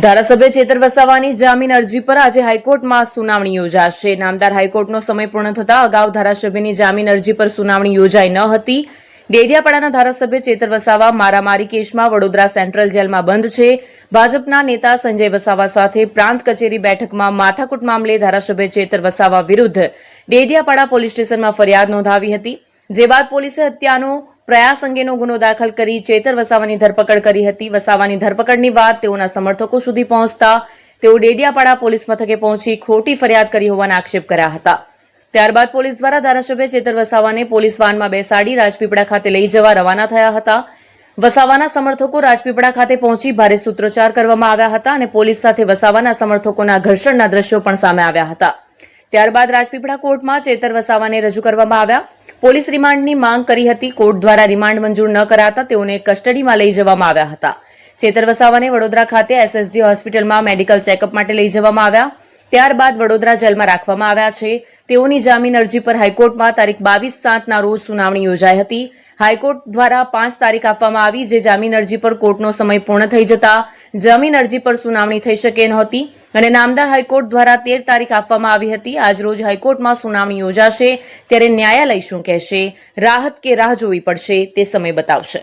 ધારાસભ્ય ચેતર વસાવાની જામીન અરજી પર આજે હાઈકોર્ટમાં સુનાવણી યોજાશે। નામદાર હાઈકોર્ટનો સમય પૂર્ણ થતા અગાઉ ધારાસભ્યની જામીન અરજી પર સુનાવણી યોજાઈ ન હતી। ડેડિયાપાડાના ધારાસભ્ય ચેતર વસાવા મારામારી કેસમાં વડોદરા સેન્ટ્રલ જેલમાં બંધ છે। ભાજપના નેતા સંજય વસાવા સાથે પ્રાંત કચેરી બેઠકમાં માથાકૂટ મામલે ધારાસભ્ય ચેતર વસાવા વિરુદ્ધ ડેડિયાપાડા પોલીસ સ્ટેશનમાં ફરિયાદ નોંધાવી હતી। જે બાદ પોલીસે હત્યાનો પ્રયાસ અંગેનો ગુનો દાખલ કરી ચેતર વસાવાની ધરપકડ કરી હતી। વસાવાની ધરપકડની વાત તેઓના સમર્થકો સુધી પહોંચતા તેઓ ડેડિયાપાડા પોલીસ મથકે પહોંચી ખોટી ફરિયાદ કરી હોવાના આક્ષેપ કર્યા હતા। ત્યારબાદ પોલીસ દ્વારા ધારાસભ્ય ચેતર વસાવાને પોલીસ વાનમાં બેસાડી રાજપીપળા ખાતે લઈ જવા રવાના થયા હતા। વસાવાના સમર્થકો રાજપીપળા ખાતે પહોંચી ભારે સૂત્રોચ્ચાર કરવામાં આવ્યા હતા અને પોલીસ સાથે વસાવાના સમર્થકોના ઘર્ષણના દ્રશ્યો પણ સામે આવ્યા હતા। ત્યારબાદ રાજપીપળા કોર્ટમાં ચેતર વસાવાને રજૂ કરવામાં આવ્યા। પોલીસ રિમાન્ડની માંગ કરી હતી। કોર્ટ દ્વારા રિમાન્ડ મંજૂર ન કરાતા તેઓને કસ્ટડીમાં લઈ જવામાં આવ્યા હતા। ચેતર વસાવાને વડોદરા ખાતે એસએસજી હોસ્પિટલમાં મેડિકલ ચેકઅપ માટે લઈ જવામાં આવ્યા। ત્યારબાદ વડોદરા જેલમાં રાખવામાં આવ્યા છે। તેઓની જામીન અરજી પર હાઈકોર્ટમાં તારીખ 22/7ના રોજ સુનાવણી યોજાઈ હતી। હાઈકોર્ટ દ્વારા 5 તારીખ આપવામાં આવી, જે જામીન અરજી પર કોર્ટનો સમય પૂર્ણ થઈ જતા જામીન અરજી પર સુનાવણી થઈ શકે નહોતી અને નામદાર હાઈકોર્ટ દ્વારા 13 તારીખ આપવામાં આવી હતી। આજ રોજ હાઈકોર્ટમાં સુનાવણી યોજાશે, ત્યારે ન્યાયાલય શું કહેશે, રાહત કે રાહ જોવી પડશે તે સમય બતાવશે।